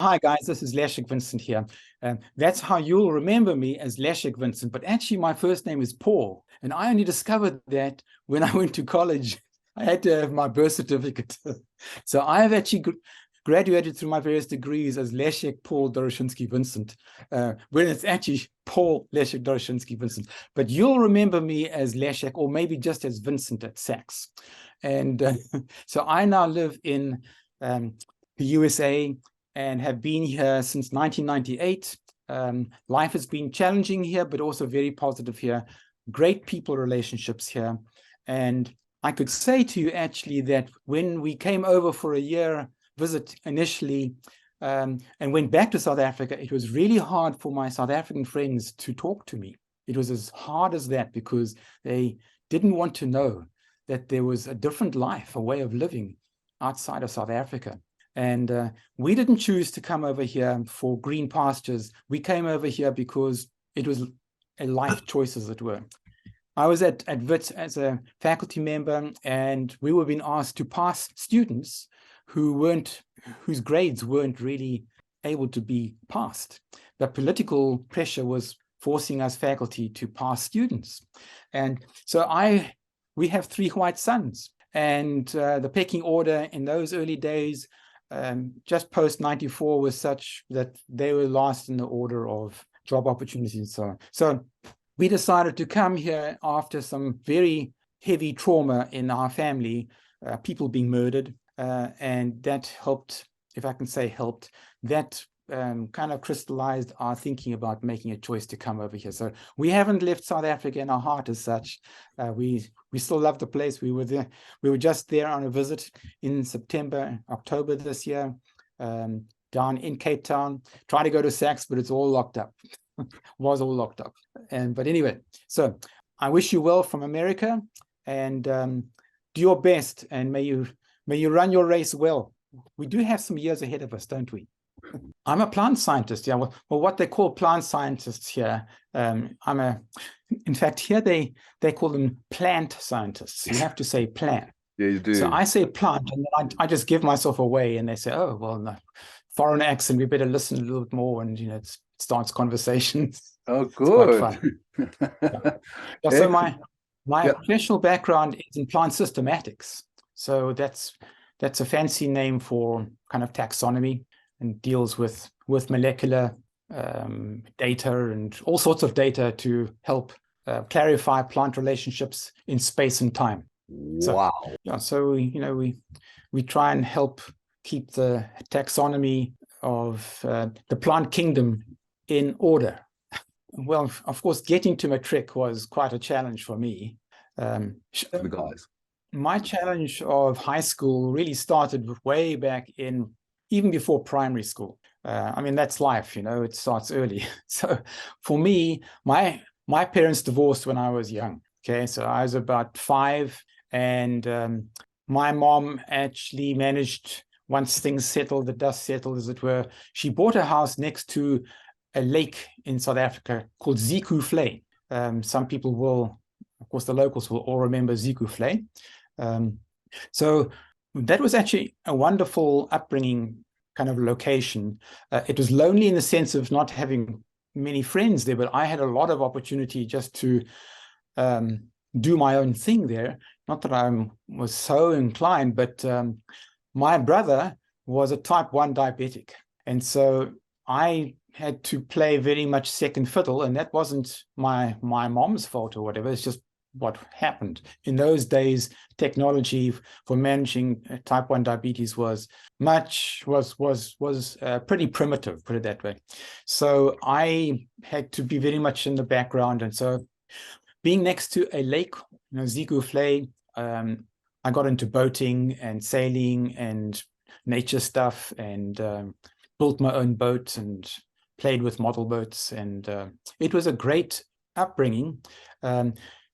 Hi guys, this is Leszek Vincent here. That's how you'll remember me, as Leszek Vincent, but actually my first name is Paul. And I only discovered that when I went to college. I had to have my birth certificate. So I have actually graduated through my various degrees as Leszek Paul Doroshinsky Vincent, when it's actually Paul Leszek Doroshinsky Vincent. But you'll remember me as Leszek, or maybe just as Vincent at SACS. And so I now live in the USA and have been here since 1998. Life has been challenging here, but also very positive here. Great people relationships here. And I could say to you actually that when we came over for a year visit initially and went back to South Africa, it was really hard for my South African friends to talk to me. It was as hard as that because they didn't want to know that there was a different life, a way of living outside of South Africa. And we didn't choose to come over here for green pastures. We came over here because it was a life choice, as it were. I was at WIT as a faculty member, and we were being asked to pass students whose grades weren't really able to be passed. The political pressure was forcing us faculty to pass students. And so we have 3 white sons, and the pecking order in those early days, just post 94, was such that they were last in the order of job opportunities and so on. So we decided to come here after some very heavy trauma in our family, people being murdered, and that helped, if I can say helped, that kind of crystallized our thinking about making a choice to come over here. So we haven't left South Africa in our heart as such. We still love the place. We were just there on a visit in October this year, down in Cape Town. Try to go to SACS, but it's all locked up. Was all locked up. But anyway, so I wish you well from America, and do your best, and may you run your race well. We do have some years ahead of us, don't we? I'm a plant scientist. Yeah, well, what they call plant scientists here. In fact, here they call them plant scientists. You have to say plant. Yeah, you do. So I say plant, and then I just give myself away, and they say, "Oh, well, no, foreign accent. We better listen a little bit more," and it starts conversations. Oh, good. It's quite fun. Yeah, so my professional background is in plant systematics. So that's a fancy name for kind of taxonomy, and deals with molecular data and all sorts of data to help clarify plant relationships in space and time. Wow. So, yeah, so we try and help keep the taxonomy of the plant kingdom in order. Well, of course, getting to matric was quite a challenge for me. The guys. My challenge of high school really started way back even before primary school. I mean, that's life, it starts early. So for me, my parents divorced when I was young. Okay, so I was about 5, and my mom actually managed, once things settled, the dust settled, as it were, she bought a house next to a lake in South Africa called Zeekoevlei. Some people will, of course, the locals will all remember Zeekoevlei. So that was actually a wonderful upbringing kind of location. It was lonely in the sense of not having many friends there, but I had a lot of opportunity just to do my own thing there. Not that I was so inclined, but my brother was a type 1 diabetic. And so I had to play very much second fiddle, and that wasn't my mom's fault or whatever. It's just what happened. In those days, technology for managing type 1 diabetes was pretty primitive, put it that way. So I had to be very much in the background. And so being next to a lake, Zeekoevlei, I got into boating and sailing and nature stuff, and built my own boat and played with model boats. And it was a great upbringing.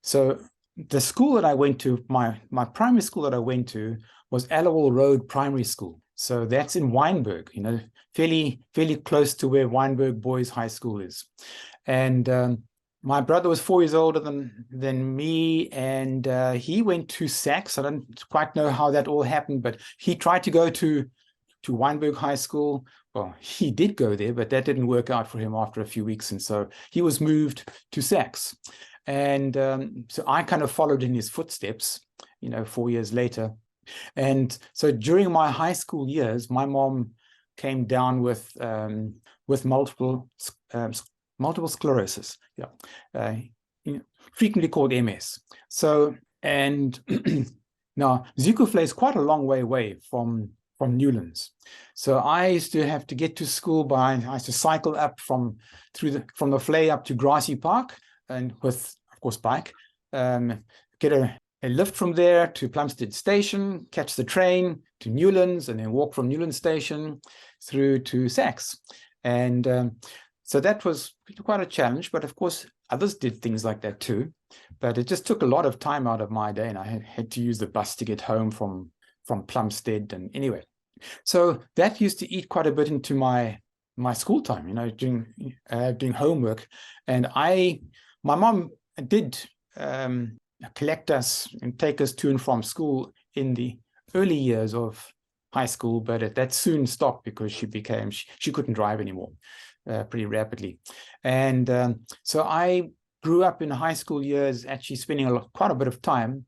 So the school that I went to, my primary school that I went to, was Allowall Road Primary School. So that's in Wynberg, fairly close to where Wynberg Boys High School is. And my brother was 4 years older than me, and he went to SACS. I don't quite know how that all happened, but he tried to go to Wynberg High School, well, he did go there, but that didn't work out for him after a few weeks. And so he was moved to SACS. And so I kind of followed in his footsteps, 4 years later. And so during my high school years, my mom came down with multiple sclerosis, frequently called MS. So, and now Zukufle is quite a long way away from Newlands. So I used to have to get to school I used to cycle up from the Vlei up to Grassy Park, and with, of course, bike, get a lift from there to Plumstead Station, catch the train to Newlands, and then walk from Newlands Station through to SACS. And so that was quite a challenge, but of course, others did things like that too. But it just took a lot of time out of my day, and I had to use the bus to get home from Plumstead. And anyway, so that used to eat quite a bit into my school time, doing homework. And my mom did collect us and take us to and from school in the early years of high school, but that soon stopped because she couldn't drive anymore pretty rapidly. And so I grew up in high school years actually spending quite a bit of time.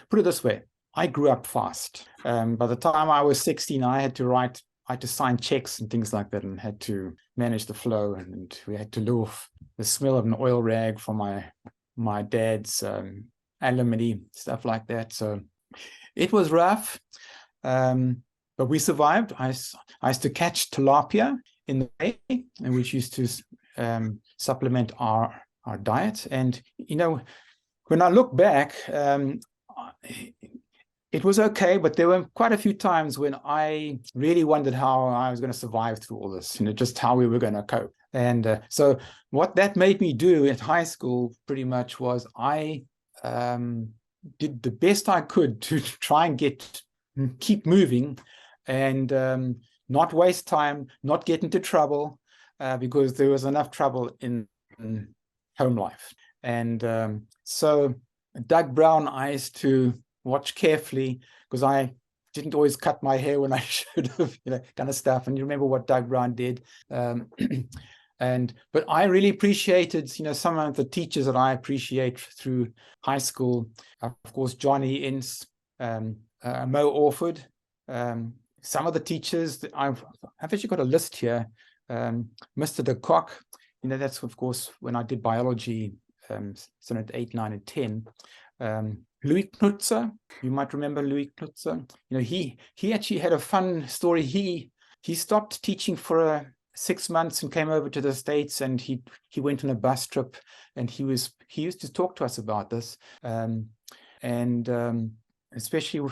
Put it this way, I grew up fast. By the time I was 16, I had to sign checks and things like that, and had to manage the flow, and we had to live off the smell of an oil rag from my dad's alimony, stuff like that. So it was rough, but we survived. I used to catch tilapia in the bay, and which used to supplement our diet. And when I look back, it was okay, but there were quite a few times when I really wondered how I was going to survive through all this, just how we were going to cope. And so what that made me do at high school pretty much was I did the best I could to try and keep moving and not waste time, not get into trouble, because there was enough trouble in home life. And so Doug Brown, I used to watch carefully, because I didn't always cut my hair when I should have, kind of stuff. And you remember what Doug Brown did. But I really appreciated, some of the teachers that I appreciate through high school. Of course, Johnny Ince, Mo Orford, some of the teachers that I've actually got a list here. Mr. de Kock, that's of course when I did biology, Senate 8, 9, and 10. Louis Knutzer, you might remember Louis Knutzer. He actually had a fun story. He stopped teaching for 6 months and came over to the States, and he went on a bus trip, and he used to talk to us about this. Especially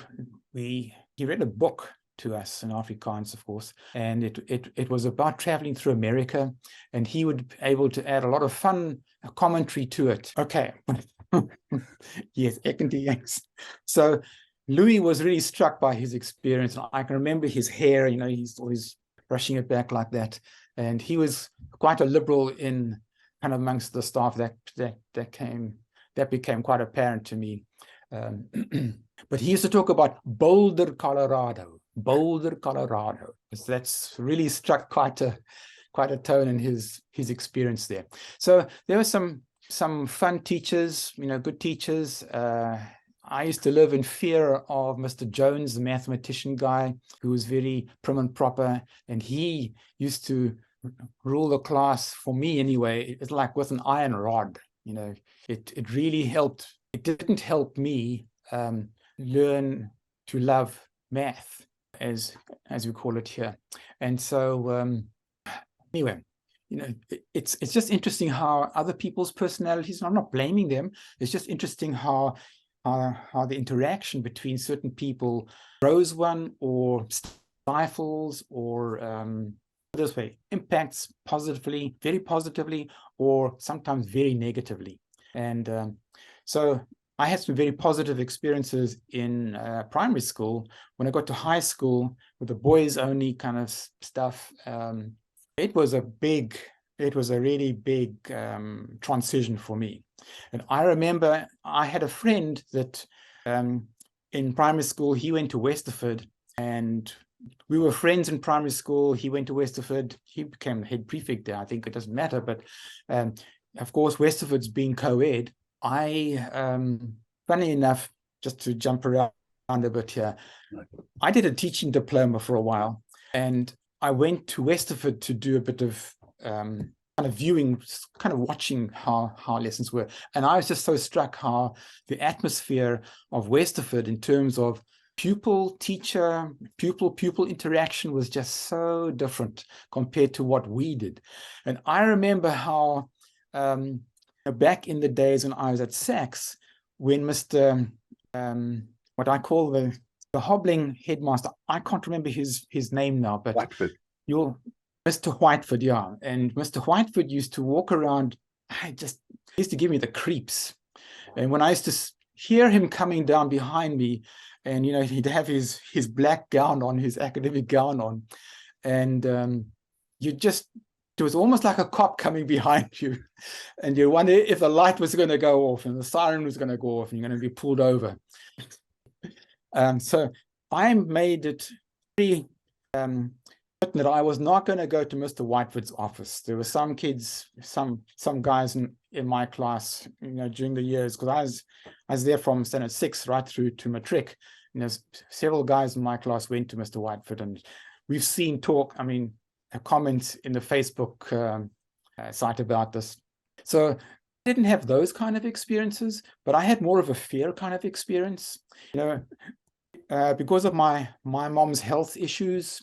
he read a book to us in Afrikaans, of course, and it was about traveling through America, and he would be able to add a lot of fun commentary to it. Okay. Yes, yes. So Louis was really struck by his experience. I can remember his hair, he's always brushing it back like that. And he was quite a liberal in kind of amongst the staff. That became quite apparent to me. But he used to talk about Boulder, Colorado. So that's really struck quite a tone in his experience there. So there were some fun teachers, good teachers. I used to live in fear of Mr. Jones, the mathematician guy, who was very prim and proper, and he used to rule the class for me anyway. It's like with an iron rod. It really helped. It didn't help me learn to love math, as we call it here. And so anyway, it's just interesting how other people's personalities, and I'm not blaming them, it's just interesting how the interaction between certain people grows one or stifles or this way impacts positively, very positively, or sometimes very negatively. And so I had some very positive experiences in primary school. When I got to high school with the boys only kind of stuff, it was a really big transition for me. And I remember I had a friend that in primary school, he went to Westerford, and we were friends in primary school. He went to Westerford. He became head prefect there. I think it doesn't matter, but of course, Westerford's being co-ed. Funny enough, just to jump around a bit here, I did a teaching diploma for a while, and I went to Westerford to do a bit of kind of viewing, kind of watching how lessons were. And I was just so struck how the atmosphere of Westerford in terms of pupil-teacher, pupil-pupil interaction was just so different compared to what we did. And I remember how back in the days when I was at SACS, when Mr. What I call the hobbling headmaster, I can't remember his name now, but Whiteford. Mr. Whiteford, yeah. And Mr. Whiteford used to walk around, he used to give me the creeps. And when I used to hear him coming down behind me, and he'd have his black gown on, his academic gown on, and it was almost like a cop coming behind you, and you wonder if the light was going to go off and the siren was going to go off and you're going to be pulled over. So I made it pretty certain that I was not going to go to Mr. Whiteford's office. There were some kids, some guys in my class, during the years, because I was there from standard 6 right through to matric. Several guys in my class went to Mr. Whiteford, and we've seen comments in the Facebook site about this. So I didn't have those kind of experiences, but I had more of a fear kind of experience. Because of my mom's health issues,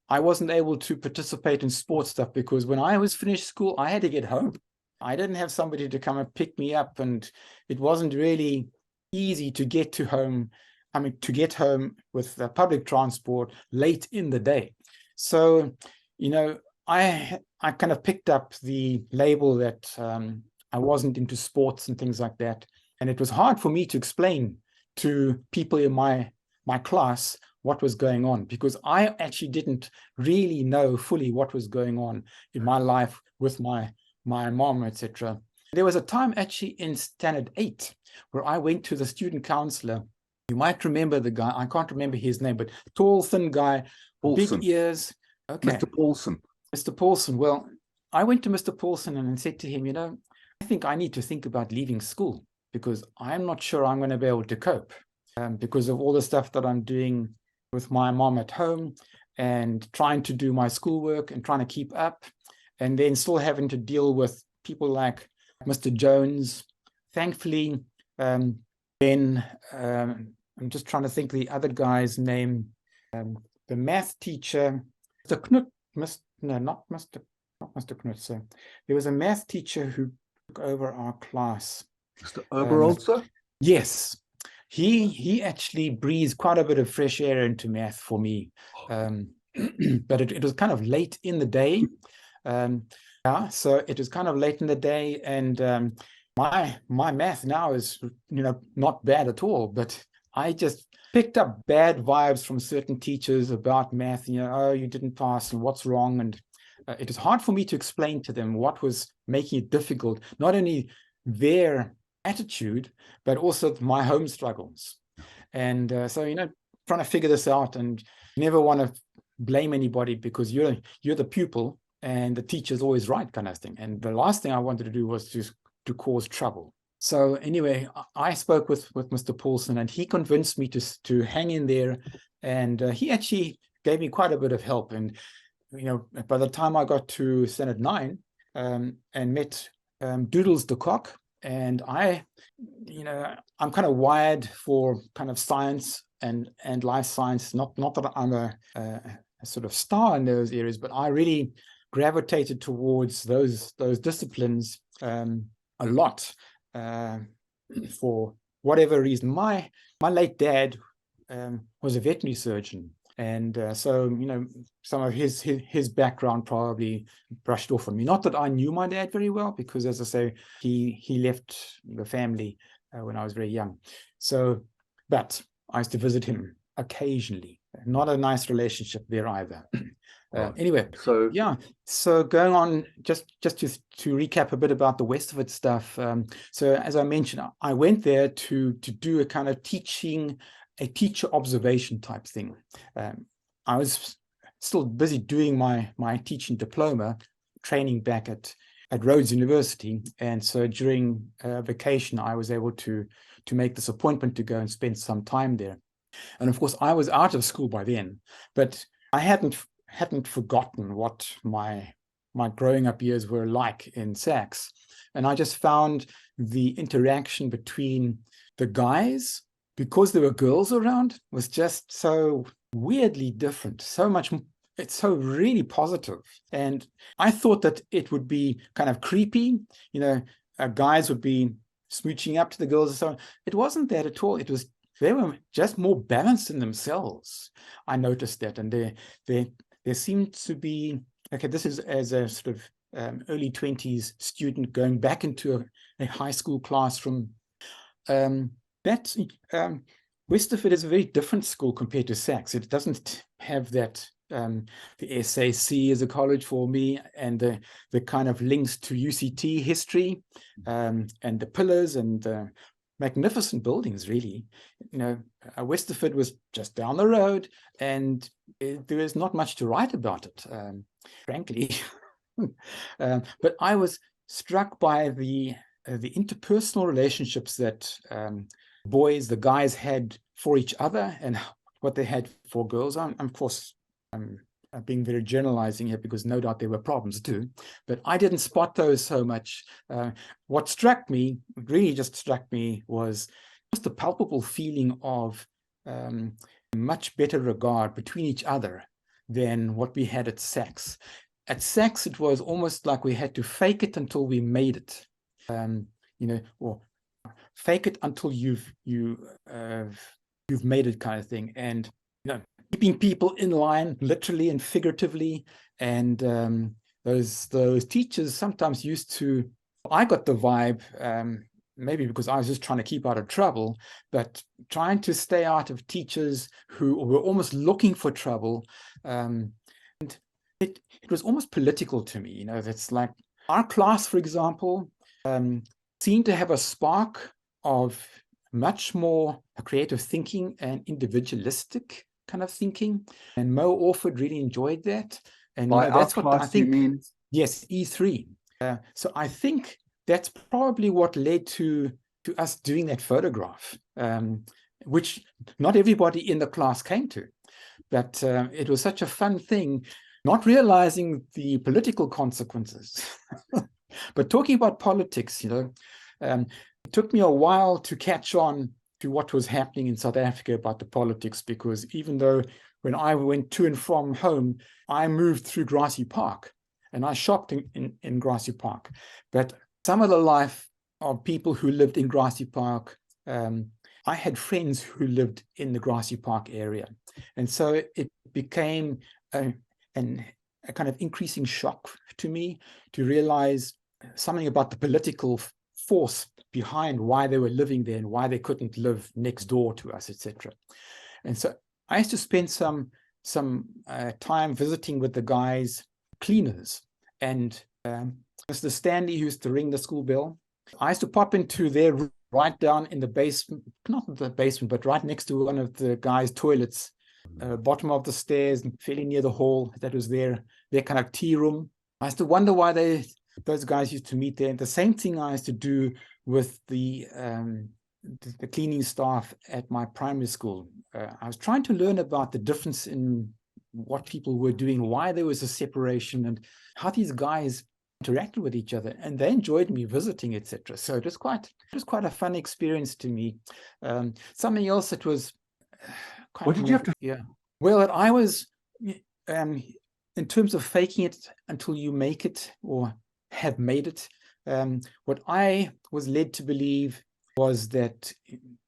I wasn't able to participate in sports stuff, because when I was finished school, I had to get home. I didn't have somebody to come and pick me up, and it wasn't really easy to get to home. To get home with public transport late in the day. So, I kind of picked up the label that I wasn't into sports and things like that. And it was hard for me to explain to people in my class what was going on, because I actually didn't really know fully what was going on in my life with my mom, etc. There was a time actually in standard 8 where I went to the student counselor. You might remember the guy. I can't remember his name, but tall, thin guy, Paulson. big ears. Okay. Mr. Paulson. Mr. Paulson. Well, I went to Mr. Paulson and said to him, I think I need to think about leaving school, because I'm not sure I'm going to be able to cope because of all the stuff that I'm doing with my mom at home, and trying to do my schoolwork and trying to keep up, and then still having to deal with people like Mr. Jones. Thankfully, then I'm just trying to think the other guy's name. The math teacher, Mr. Knut, not Mr. Knut. So there was a math teacher who took over our class. Mr. Oberholzer? Yes. He actually breathed quite a bit of fresh air into math for me. But it was kind of late in the day. So it was kind of late in the day, and my math now is not bad at all, but I just picked up bad vibes from certain teachers about math. Oh, you didn't pass, and what's wrong? And it was hard for me to explain to them what was making it difficult, not only their attitude, but also my home struggles. And so trying to figure this out, and never want to blame anybody, because you're the pupil and the teacher's always right, kind of thing. And the last thing I wanted to do was to cause trouble. So anyway, I spoke with Mr. Paulson, and he convinced me to hang in there, and he actually gave me quite a bit of help. And by the time I got to standard 9 and met Doodles de Kock, and I'm kind of wired for kind of science and life science. Not that I'm a sort of star in those areas, but I really gravitated towards those disciplines a lot for whatever reason. My late dad was a veterinary surgeon, and so some of his background probably brushed off on me. Not that I knew my dad very well, because, as I say, he left the family when I was very young. So, but I used to visit him occasionally. Not a nice relationship there either. Anyway, so going on, just to recap a bit about the Westerford stuff. So as I mentioned, I went there to do a kind of teacher observation type thing. I was still busy doing my teaching diploma, training back at Rhodes University. And so during vacation, I was able to make this appointment to go and spend some time there. And of course, I was out of school by then, but I hadn't forgotten what my growing up years were like in SACS. And I just found the interaction between the guys, because there were girls around, was just so weirdly different, it's so really positive. And I thought that it would be kind of creepy, guys would be smooching up to the girls and so on. It wasn't that at all. They were just more balanced in themselves. I noticed that, and there seemed to be, okay, this is as a sort of early 20s student going back into a high school classroom. Westerford is a very different school compared to SACS. It doesn't have that, the SAC is a college for me, and the kind of links to UCT history, and the pillars and magnificent buildings, really. Westerford was just down the road, and there is not much to write about it, frankly. But I was struck by the interpersonal relationships that the guys had for each other and what they had for girls. Of course, I'm being very generalizing here, because no doubt there were problems too, but I didn't spot those so much. What really just struck me, was just a palpable feeling of much better regard between each other than what we had at SACS. At SACS, it was almost like we had to fake it until we made it, or fake it until you've made it, kind of thing. And keeping people in line, literally and figuratively. And those teachers sometimes used to, I got the vibe, maybe because I was just trying to keep out of trouble, but trying to stay out of teachers who were almost looking for trouble. And it was almost political to me. That's like our class, for example, seemed to have a spark of much more creative thinking and individualistic kind of thinking. And Mo Orford really enjoyed that. And that's what I think. You mean? Yes, E3. So I think that's probably what led to us doing that photograph, which not everybody in the class came to. But it was such a fun thing, not realizing the political consequences. But talking about politics, it took me a while to catch on to what was happening in South Africa about the politics, because even though when I went to and from home, I moved through Grassy Park and I shopped in Grassy Park. But some of the life of people who lived in Grassy Park, I had friends who lived in the Grassy Park area. And so it became a kind of increasing shock to me to realize something about the political force behind why they were living there and why they couldn't live next door to us, etc. And so I used to spend some time visiting with the guys, cleaners, and Mr. Stanley, who used to ring the school bell. I used to pop into their room right down in the basement, not the basement, but right next to one of the guys' toilets, bottom of the stairs, fairly near the hall. That was their kind of tea room. I used to wonder why those guys used to meet there. And the same thing I used to do with the cleaning staff at my primary school. I was trying to learn about the difference in what people were doing, why there was a separation, and how these guys interacted with each other, and they enjoyed me visiting, etc. So it was quite a fun experience to me. Something else that was what did you have to? Yeah, well, I was in terms of faking it until you make it or have made it. What I was led to believe was that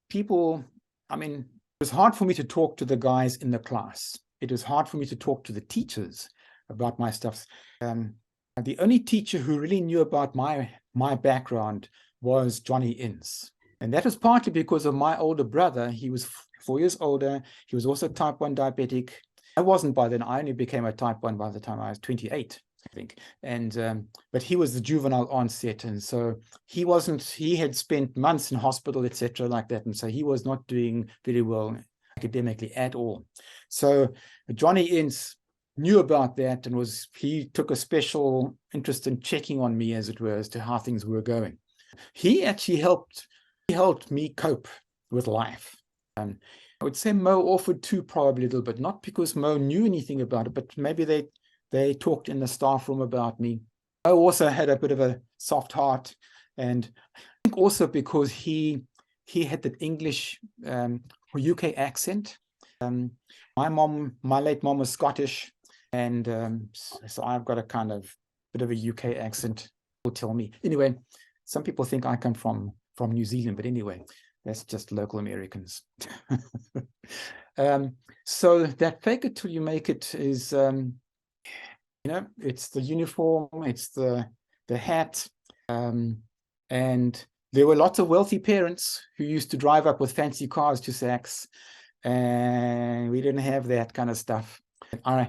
people, it was hard for me to talk to the guys in the class. It was hard for me to talk to the teachers about my stuff. The only teacher who really knew about my background was Johnny Ince. And that was partly because of my older brother. He was 4 years older. He was also type 1 diabetic. I wasn't by then. I only became a type 1 by the time I was 28, I think. And but he was the juvenile onset. And so he had spent months in hospital, etc., like that. And so he was not doing very well academically at all. So Johnny Ince knew about that and he took a special interest in checking on me, as it were, as to how things were going. He actually helped me cope with life. I would say Mo offered too, probably a little bit, not because Mo knew anything about it, but maybe they talked in the staff room about me. Mo also had a bit of a soft heart, and I think also because he had that English or UK accent. My late mom was Scottish, and so I've got a kind of bit of a UK accent. Will tell me anyway. Some people think I come from New Zealand, but anyway, that's just local Americans. So that fake it till you make it is, it's the uniform, it's the hat, and there were lots of wealthy parents who used to drive up with fancy cars to SACS, and we didn't have that kind of stuff. I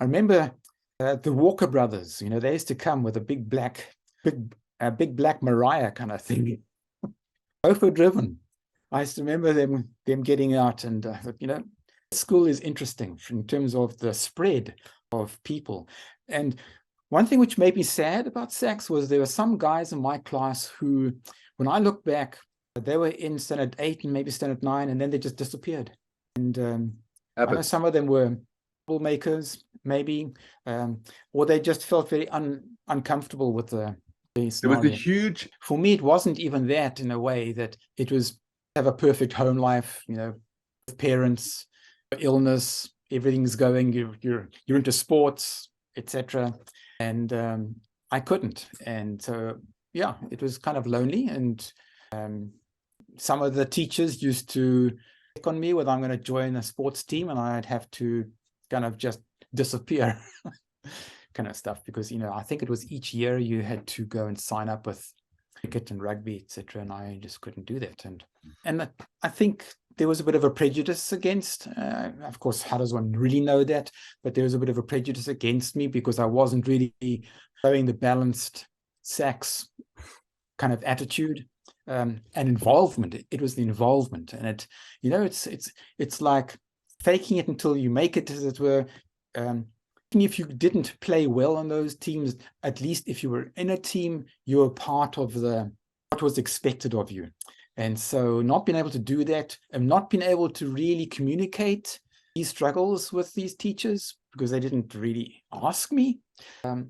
remember the Walker brothers. They used to come with a big black Mariah kind of thing, chauffeur driven. I used to remember them getting out, and school is interesting in terms of the spread of people. And one thing which made me sad about SACS was there were some guys in my class who, when I look back, they were in standard 8 and maybe standard 9, and then they just disappeared. And I know some of them were troublemakers, maybe, or they just felt very uncomfortable with the scenario. There was a huge... For me, it wasn't even that, in a way, that it was have a perfect home life, with parents, illness, everything's going, you're into sports, etc. And I couldn't. And so, yeah, it was kind of lonely. And some of the teachers used to pick on me whether I'm going to join a sports team, and I'd have to kind of just disappear kind of stuff, because, I think it was each year you had to go and sign up with cricket and rugby, etc. And I just couldn't do that. And I think there was a bit of a prejudice against, of course, how does one really know that? But there was a bit of a prejudice against me because I wasn't really showing the balanced SACS kind of attitude and involvement. It was the involvement, and it's like faking it until you make it, as it were. If you didn't play well on those teams, at least if you were in a team, you were part of what was expected of you. And so not being able to do that, and not being able to really communicate these struggles with these teachers because they didn't really ask me, but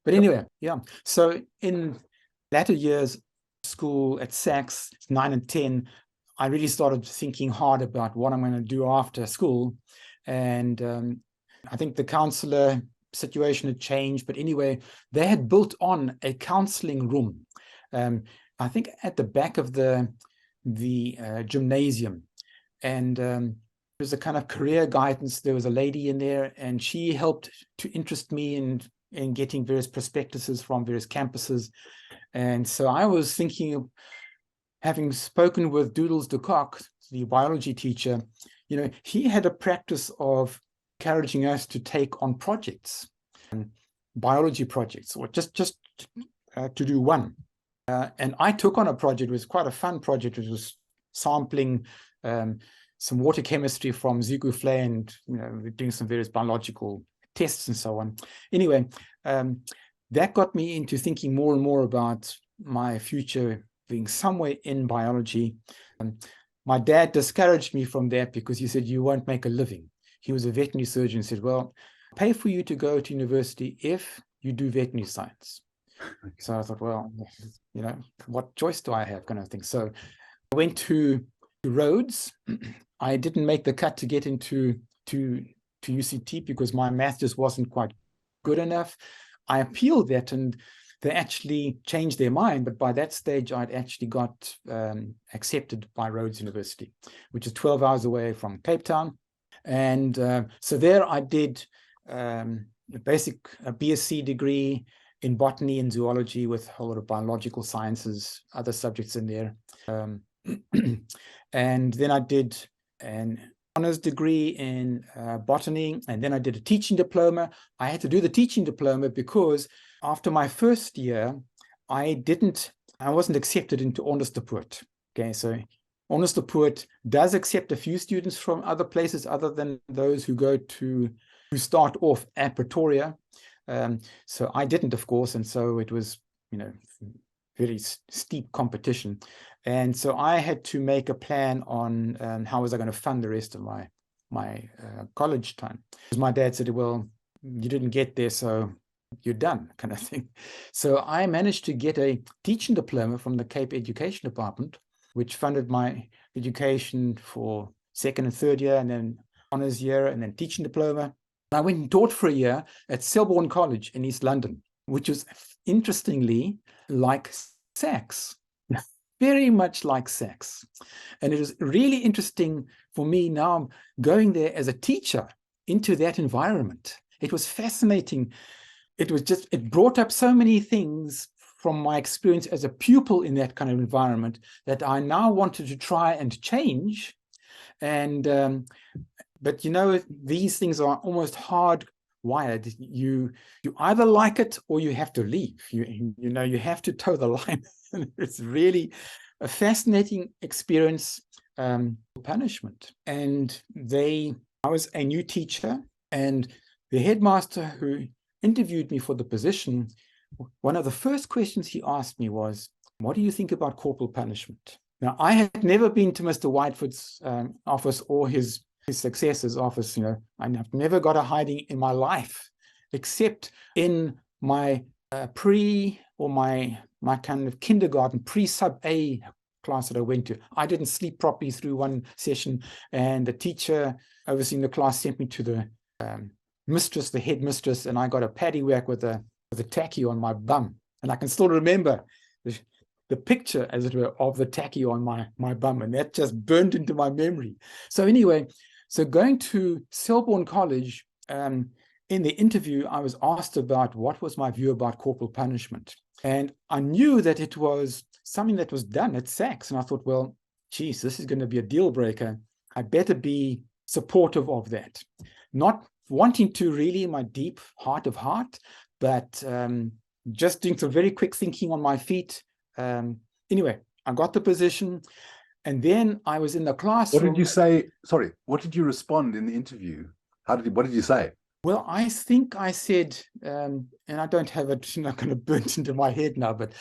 anyway, yeah. So in latter years, school at SACS, 9 and 10, I really started thinking hard about what I'm going to do after school. And I think the counselor situation had changed, but anyway, they had built on a counseling room, I think at the back of the gymnasium. And there was a kind of career guidance. There was a lady in there, and she helped to interest me in getting various prospectuses from various campuses. And so I was thinking of, having spoken with Doodles de Kock, the biology teacher, he had a practice of encouraging us to take on projects, biology projects, or just to do one. And I took on a project. It was quite a fun project. It was sampling some water chemistry from Zigufle, and doing some various biological tests and so on. Anyway, that got me into thinking more and more about my future being somewhere in biology. My dad discouraged me from that because he said, you won't make a living. He was a veterinary surgeon and said, well, I'll pay for you to go to university if you do veterinary science. So I thought, well, what choice do I have, kind of thing. So I went to Rhodes. I didn't make the cut to get into UCT because my math just wasn't quite good enough. I appealed that, and they actually changed their mind. But by that stage, I'd actually got accepted by Rhodes University, which is 12 hours away from Cape Town. And so there I did a basic BSc degree in botany and zoology with a whole lot of biological sciences, other subjects in there. And then I did an honors degree in botany, and then I did a teaching diploma. I had to do the teaching diploma because after my first year, I wasn't accepted into Onderstepoort. Okay, so Honest to Poet does accept a few students from other places other than those who go to who start off at Pretoria. So I didn't, of course, and so it was, very steep competition. And so I had to make a plan on how was I going to fund the rest of my college time. Because my dad said, well, you didn't get there, so you're done, kind of thing. So I managed to get a teaching diploma from the Cape Education Department, which funded my education for second and third year, and then honors year, and then teaching diploma. I went and taught for a year at Selborne College in East London, which was interestingly like SACS, very much like SACS. And it was really interesting for me now going there as a teacher into that environment. It was fascinating. It brought up so many things from my experience as a pupil in that kind of environment that I now wanted to try and change. And but these things are almost hardwired. You either like it or you have to leave. You have to toe the line. It's really a fascinating experience. Punishment. And I was a new teacher, and the headmaster who interviewed me for the position, one of the first questions he asked me was, what do you think about corporal punishment? Now, I had never been to Mr. Whitefoot's office or his successor's office. I've never got a hiding in my life, except in my my kind of kindergarten pre-sub A class that I went to. I didn't sleep properly through one session, and the teacher overseeing the class sent me to the the headmistress, and I got a paddy whack with a tacky on my bum. And I can still remember the picture, as it were, of the tacky on my bum, and that just burned into my memory. So anyway, going to Selborne College, in the interview, I was asked about what was my view about corporal punishment. And I knew that it was something that was done at SACS. And I thought, well, geez, this is going to be a deal breaker. I better be supportive of that. Not wanting to really in my deep heart of heart, but just doing some very quick thinking on my feet. Anyway, I got the position, and then I was in the classroom. What did you say? Sorry, what did you respond in the interview? What did you say? Well, I think I said, and I don't have it kind of burnt into my head now, but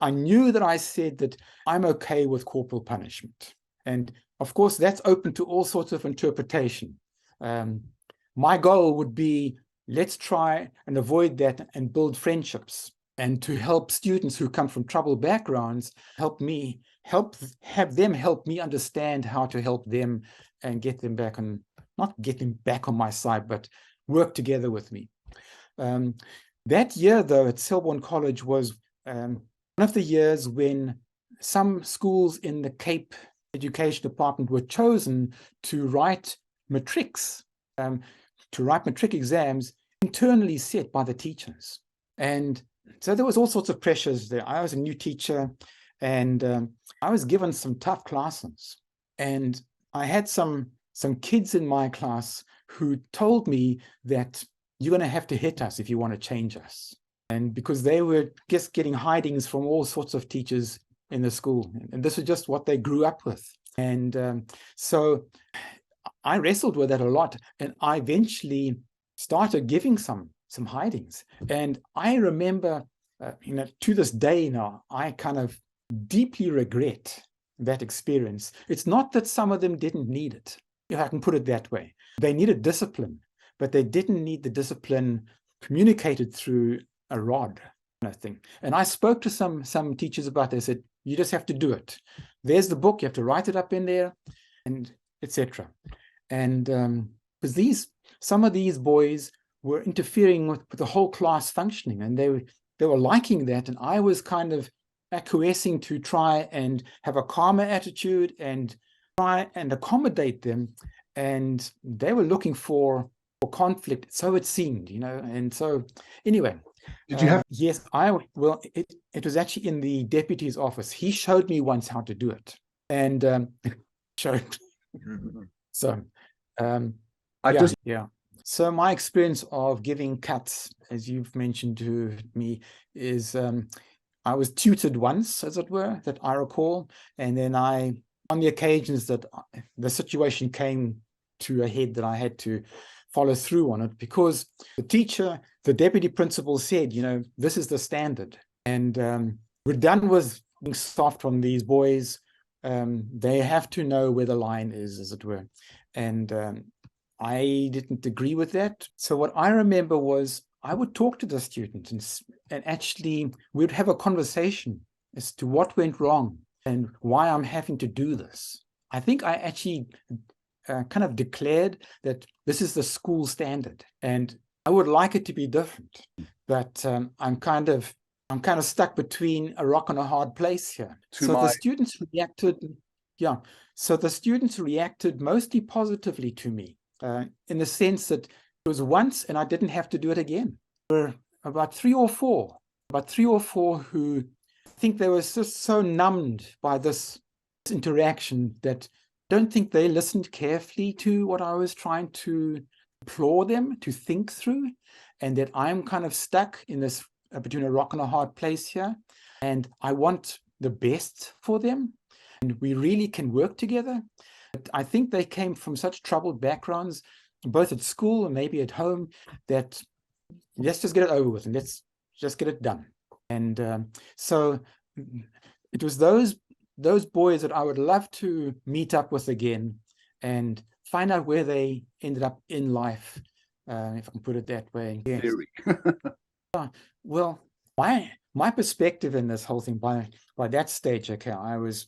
I knew that I said that I'm okay with corporal punishment. And of course, that's open to all sorts of interpretation. My goal would be, let's try and avoid that and build friendships, and to help students who come from troubled backgrounds, have them help me understand how to help them and get them back on, not get them back on my side, but work together with me. That year, though, at Selborne College was one of the years when some schools in the Cape Education Department were chosen to write matrics, to write matric exams internally set by the teachers. And so there was all sorts of pressures there. I was a new teacher, and I was given some tough classes. And I had some kids in my class who told me that you're going to have to hit us if you want to change us. And because they were just getting hidings from all sorts of teachers in the school. And this was just what they grew up with. And so I wrestled with that a lot. And I eventually started giving some hidings. And I remember, to this day now, I kind of deeply regret that experience. It's not that some of them didn't need it, if I can put it that way. They needed discipline, but they didn't need the discipline communicated through a rod, kind of thing. And I spoke to some teachers about this. They said, you just have to do it. There's the book, you have to write it up in there, and etc. And because some of these boys were interfering with the whole class functioning, and they were liking that, and I was kind of acquiescing to try and have a calmer attitude and try and accommodate them. And they were looking for conflict, so it seemed, And so anyway, did you have? Yes, it was actually in the deputy's office. He showed me once how to do it, and showed. So, So my experience of giving cuts, as you've mentioned to me, is I was tutored once, as it were, that I recall, and then I on the occasions that the situation came to a head that I had to follow through on it, because the teacher, the deputy principal said, this is the standard. And we're done with being soft on these boys. They have to know where the line is, as it were. And I didn't agree with that. So what I remember was I would talk to the students and actually we'd have a conversation as to what went wrong and why I'm having to do this. I think I actually kind of declared that this is the school standard and I would like it to be different, but I'm kind of stuck between a rock and a hard place here. The students reacted, so the students reacted mostly positively to me, in the sense that it was once and I didn't have to do it again. There were about three or four who I think they were just so numbed by this interaction that I don't think they listened carefully to what I was trying to implore them to think through, and that I'm kind of stuck in this between a rock and a hard place here, and I want the best for them, and we really can work together. But I think they came from such troubled backgrounds, both at school and maybe at home, that let's just get it over with and let's just get it done. And so it was those boys that I would love to meet up with again and find out where they ended up in life, if I can put it that way. Yes. Well, my perspective in this whole thing, by that stage, okay, I was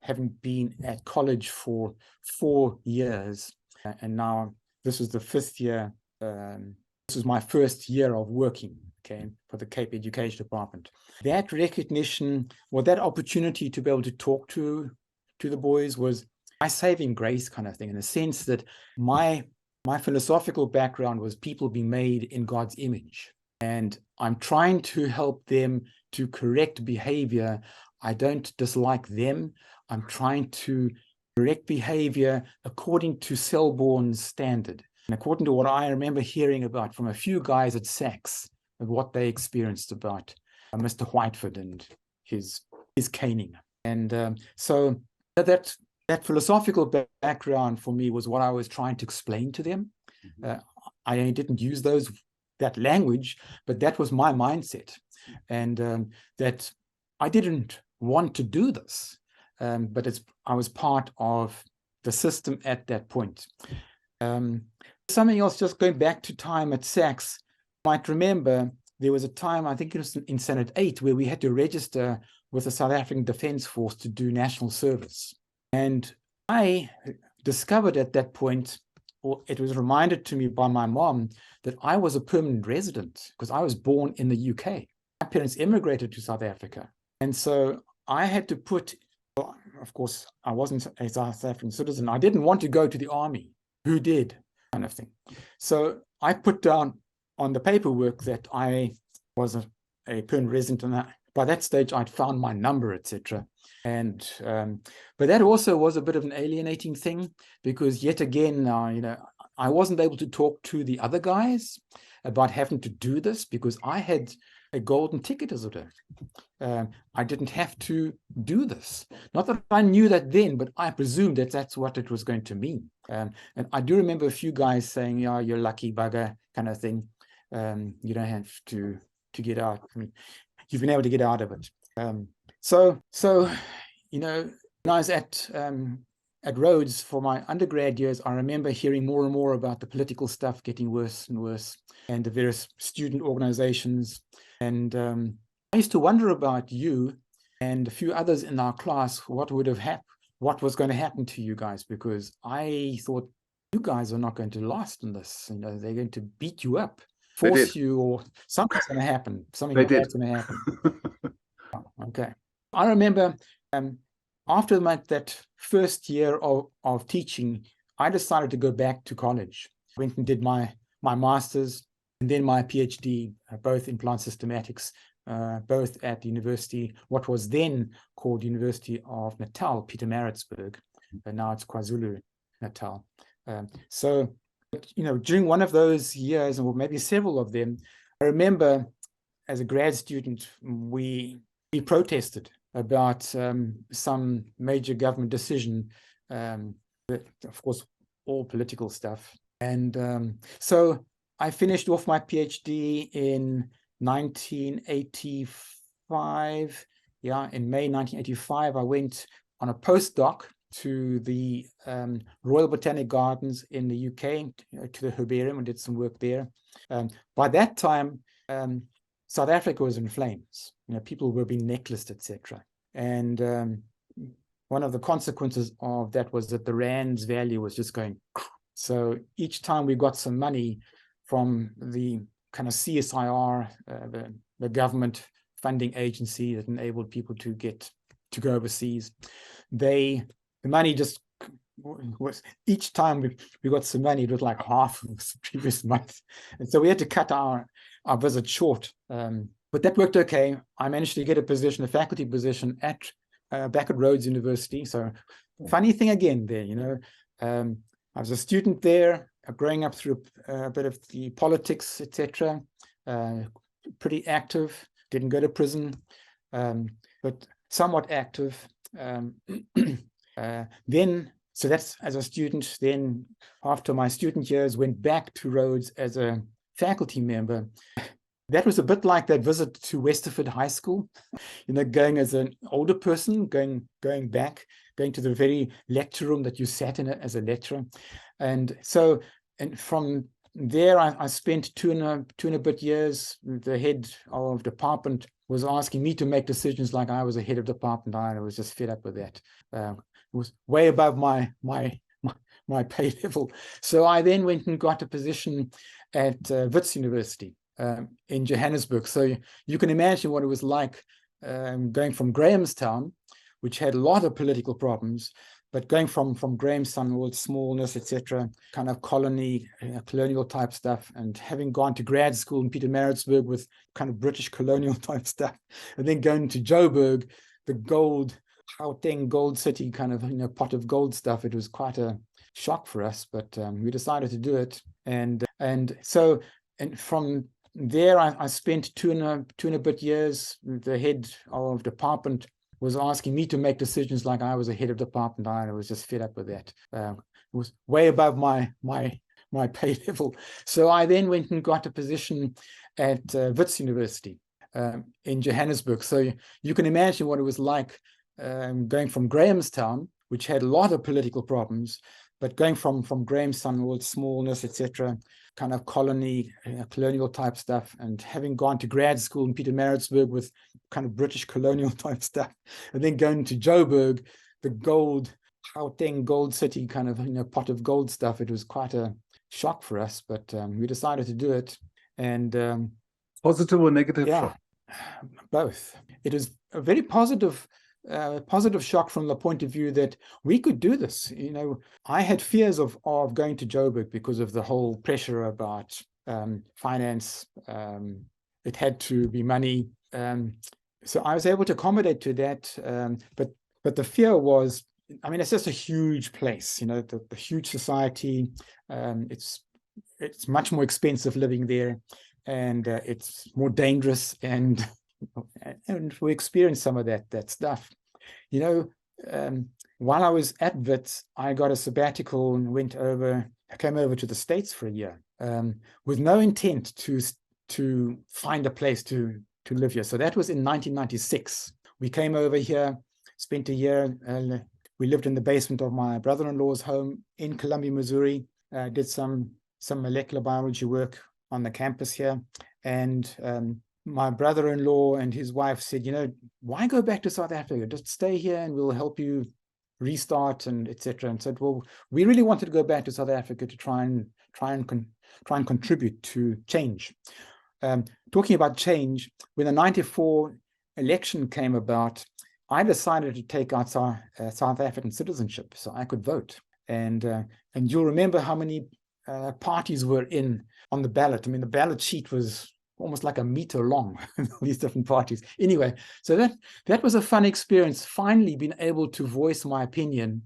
having been at college for 4 years, and now this was the 5th year. This was my first year of working, okay, for the Cape Education Department. That recognition, or that opportunity to be able to talk to the boys, was my saving grace kind of thing, in the sense that my philosophical background was people being made in God's image. And I'm trying to help them to correct behavior. I don't dislike them. I'm trying to correct behavior according to Selborne's standard, and according to what I remember hearing about from a few guys at SACS, of what they experienced about Mr. Whiteford and his caning. And so that philosophical background for me was what I was trying to explain to them. I didn't use that language, but that was my mindset, and that I didn't want to do this, but I was part of the system at that point. Something else, just going back to time at SACS, you might remember there was a time, I think it was in Senate 8, where we had to register with the South African Defence Force to do national service. And I discovered at that point, or it was reminded to me by my mom, that I was a permanent resident because I was born in the UK. My parents immigrated to South Africa. And so I had to well, of course, I wasn't a South African citizen. I didn't want to go to the army. Who did? Kind of thing. So I put down on the paperwork that I was a permanent resident, and by that stage I'd found my number, etc. And but that also was a bit of an alienating thing, because yet again, I wasn't able to talk to the other guys about having to do this because I had a golden ticket, as it were. I didn't have to do this. Not that I knew that then, but I presumed that that's what it was going to mean. And I do remember a few guys saying, "Yeah, you're lucky bugger," kind of thing. You don't have to get out. I mean, you've been able to get out of it. So when I was at Rhodes for my undergrad years, I remember hearing more and more about the political stuff getting worse and worse, and the various student organizations. And I used to wonder about you and a few others in our class, what was going to happen to you guys, because I thought you guys are not going to last in this. They're going to beat you up, force you, or something's going to happen. Something bad's going to happen. Okay. I remember after that first year of teaching, I decided to go back to college. Went and did my master's and then my PhD, both in plant systematics, both at the university, what was then called University of Natal, Pietermaritzburg, but now it's KwaZulu Natal. So, during one of those years, or maybe several of them, I remember as a grad student, we protested about some major government decision, of course, all political stuff. And so I finished off my PhD in 1985. Yeah, in May 1985, I went on a postdoc to the Royal Botanic Gardens in the UK, to the herbarium, and did some work there. By that time, South Africa was in flames. People were being necklaced, etc. And one of the consequences of that was that the rand's value was just going. So each time we got some money from the kind of CSIR, the government funding agency that enabled people to go overseas, the money just was, each time we got some money, it was like half of the previous month. And so we had to cut our visit short. But that worked okay. I managed to get a position, a faculty position back at Rhodes University. So funny thing again there, I was a student there, growing up through a bit of the politics, etc. Pretty active, didn't go to prison, but somewhat active. So that's as a student. Then after my student years, went back to Rhodes as a faculty member. That was a bit like that visit to Westerford High School, going as an older person, going back, going to the very lecture room that you sat in as a lecturer. And so, and from there, I spent two and a bit years. The head of department was asking me to make decisions like I was a head of department. I was just fed up with that. It was way above my pay level. So I then went and got a position at Wits University in Johannesburg. So you can imagine what it was like going from Grahamstown, which had a lot of political problems, but going from Grahamstown, all its smallness, etc., kind of colonial type stuff, and having gone to grad school in Pietermaritzburg with kind of British colonial type stuff, and then going to Joburg, the Gauteng gold city kind of pot of gold stuff. It was quite a shock for us, but we decided to do it. And from there, I spent two and a bit years. The head of department was asking me to make decisions like I was a head of department. I was just fed up with that. It was way above my pay level. So I then went and got a position at Wits University in Johannesburg. So you can imagine what it was like going from Grahamstown, which had a lot of political problems, but going from Grahamstown, all its smallness, etc., kind of colonial type stuff, and having gone to grad school in Pietermaritzburg with kind of British colonial type stuff, and then going to Joburg, the Gauteng gold city kind of pot of gold stuff. It was quite a shock for us, but we decided to do it. And positive or negative shock? Both. It was a very positive shock from the point of view that we could do this. I had fears of going to Joburg because of the whole pressure about finance. It had to be money. So I was able to accommodate to that. But the fear was, it's just a huge place, the huge society. It's much more expensive living there, and it's more dangerous, and we experienced some of that stuff. While I was at Wits, I got a sabbatical and I came over to the States for a year with no intent to find a place to live here. So that was in 1996. We came over here, spent a year. We lived in the basement of my brother-in-law's home in Columbia, Missouri. Did some molecular biology work on the campus here, and my brother-in-law and his wife said, why go back to South Africa? Just stay here and we'll help you restart, and etc. And said, well, we really wanted to go back to South Africa to try and contribute to change. Talking about change, when the 94 election came about, I decided to take out South African citizenship so I could vote. And you'll remember how many parties were on the ballot. The ballot sheet was almost like a meter long, these different parties. Anyway, so that was a fun experience, finally being able to voice my opinion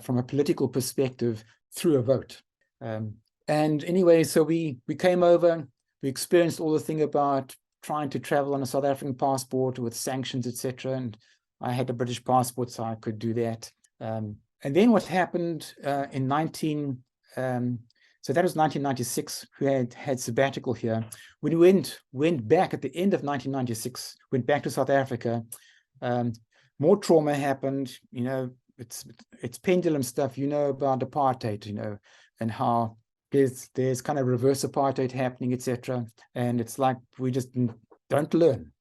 from a political perspective through a vote. And anyway, so we came over, we experienced all the thing about trying to travel on a South African passport with sanctions, etc. And I had a British passport, so I could do that. And then what happened in so that was 1996, we had sabbatical here. When we went back at the end of 1996, went back to South Africa, more trauma happened. You know, it's pendulum stuff, you know, about apartheid, you know, and how there's kind of reverse apartheid happening, etc. And it's like we just don't learn.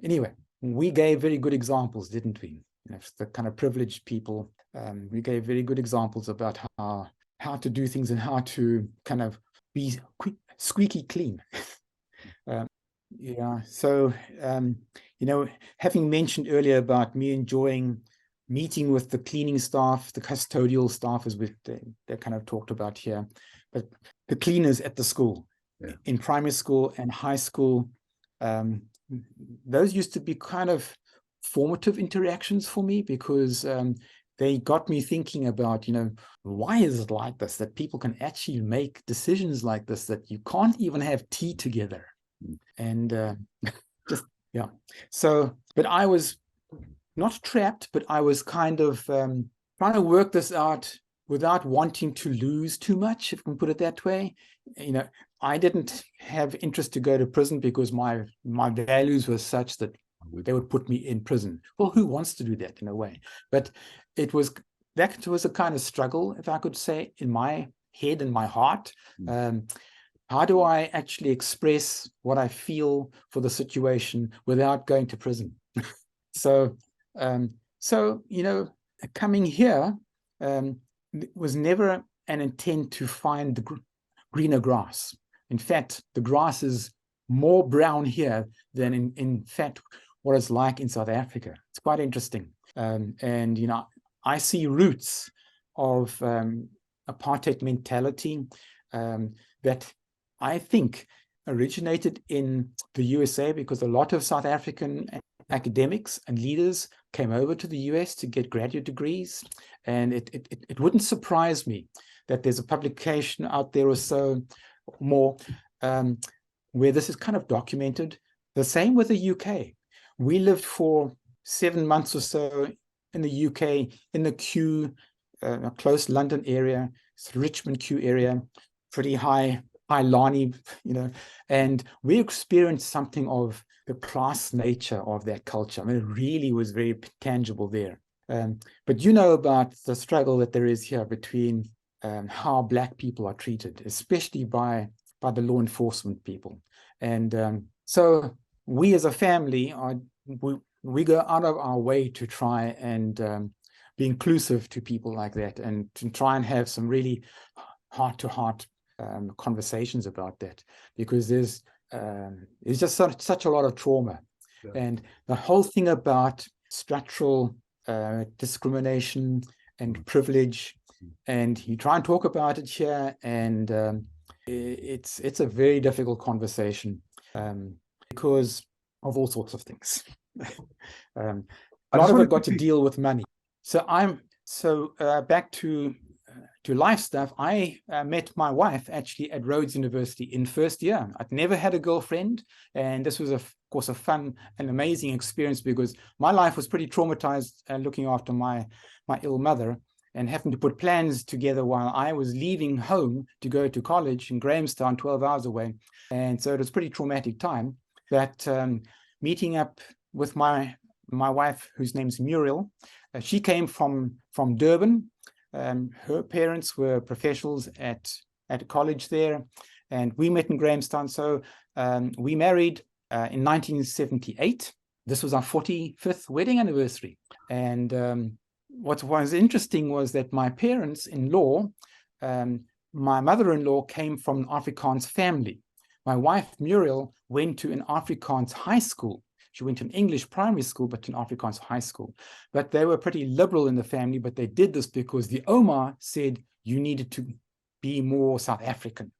Anyway, we gave very good examples, didn't we? You know, the kind of privileged people. We gave very good examples about how to do things and how to kind of be squeaky clean. Yeah. So you know, having mentioned earlier about me enjoying meeting with the cleaning staff, the custodial staff, as they're kind of talked about here, but the cleaners at the school, in primary school and high school, those used to be kind of formative interactions for me, because they got me thinking about, you know, why is it like this, that people can actually make decisions like this, that you can't even have tea together? And just, yeah. So, but I was not trapped, but I was kind of trying to work this out without wanting to lose too much, if I can put it that way. You know, I didn't have interest to go to prison because my values were such that they would put me in prison. Well, who wants to do that, in a way? But that was a kind of struggle, if I could say, in my head and my heart. How do I actually express what I feel for the situation without going to prison? So you know, coming here was never an intent to find the greener grass. In fact, the grass is more brown here than in fact what it's like in South Africa. It's quite interesting. And you know, I see roots of apartheid mentality that I think originated in the USA, because a lot of South African academics and leaders came over to the US to get graduate degrees. And it wouldn't surprise me that there's a publication out there or so more where this is kind of documented. The same with the UK. We lived for 7 months or so in the UK, in the Q, a close London area, Richmond Q area, pretty high Lani, you know, and we experienced something of the class nature of that culture. I mean, it really was very tangible there. But you know about the struggle that there is here between how Black people are treated, especially by the law enforcement people. And so we as a family, we go out of our way to try and be inclusive to people like that, and to try and have some really heart-to-heart conversations about that, because there's just such a lot of trauma. And the whole thing about structural discrimination and privilege, and you try and talk about it here, and it's a very difficult conversation because of all sorts of things. A lot of it got to deal with money. So back to life stuff. I met my wife actually at Rhodes University in first year. I'd never had a girlfriend, and this was of course a fun and amazing experience, because my life was pretty traumatized looking after my ill mother, and having to put plans together while I was leaving home to go to college in Grahamstown, 12 hours away. And so it was a pretty traumatic time. But meeting up with my wife, whose name's Muriel, she came from Durban. Her parents were professionals at college there, and we met in Grahamstown. So we married in 1978. This was our 45th wedding anniversary. And what was interesting was that my parents-in-law, my mother-in-law came from an Afrikaans family. My wife, Muriel, went to an Afrikaans high school. She went to an English primary school, but to an Afrikaans high school. But they were pretty liberal in the family, but they did this because the Oma said you needed to be more South African.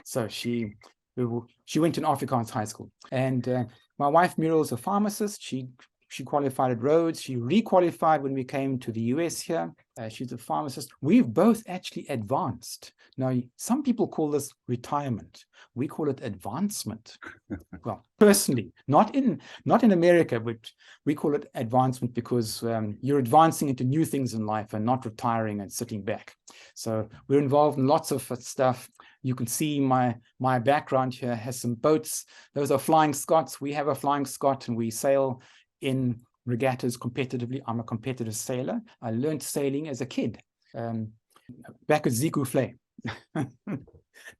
So she went to an Afrikaans high school. And my wife, Muriel, is a pharmacist. She She qualified at Rhodes. She requalified when we came to the US here. She's a pharmacist. We've both actually advanced. Now, some people call this retirement. We call it advancement. Well, personally, not in America, but we call it advancement because you're advancing into new things in life and not retiring and sitting back. So we're involved in lots of stuff. You can see my background here has some boats. Those are Flying Scots. We have a Flying Scot and we sail in regattas competitively. I'm a competitive sailor. I learned sailing as a kid back at Zikufle.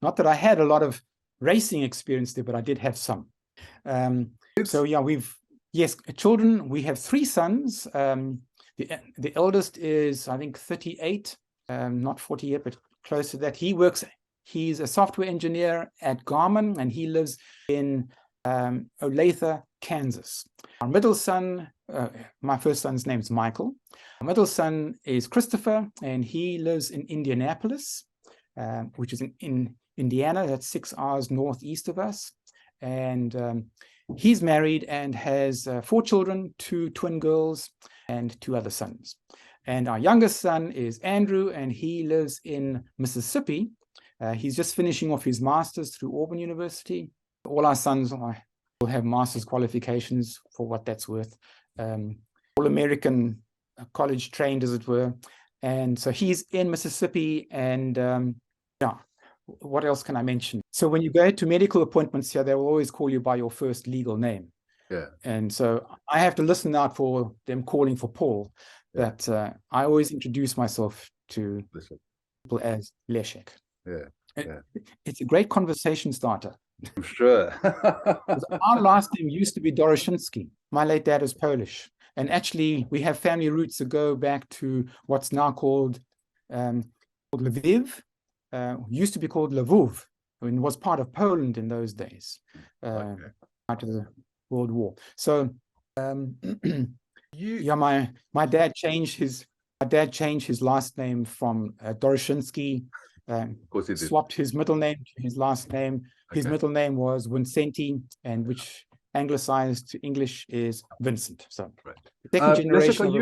Not that I had a lot of racing experience there, but I did have some. So yeah, children. We have 3 sons. The eldest is, I think, 38, not 40 yet, but close to that. He's a software engineer at Garmin, and he lives in Olathe, Kansas. Our middle son, my first son's name is Michael. Our middle son is Christopher, and he lives in Indianapolis, which is in Indiana. That's 6 hours northeast of us. And he's married and has 4 children, 2 twin girls and 2 other sons. And our youngest son is Andrew, and he lives in Mississippi. He's just finishing off his master's through Auburn University. All our sons will have master's qualifications, for what that's worth. All American, college trained, as it were. And so he's in Mississippi. And yeah, what else can I mention? So when you go to medical appointments here, they will always call you by your first legal name. Yeah. And so I have to listen out for them calling for Paul. Yeah. But I always introduce myself to people as Leszek. Yeah. Yeah. It's a great conversation starter. I'm sure. Our last name used to be Doroshinsky. My late dad is Polish. And actually, we have family roots that go back to what's now called Lviv. Used to be called Lvov, and was part of Poland in those days, after the World War. So, yeah, my dad changed his last name from Doroshinsky. Of course he did. Swapped his middle name to his last name. His middle name was Vincenti, and which anglicized to English is Vincent. So, second generation.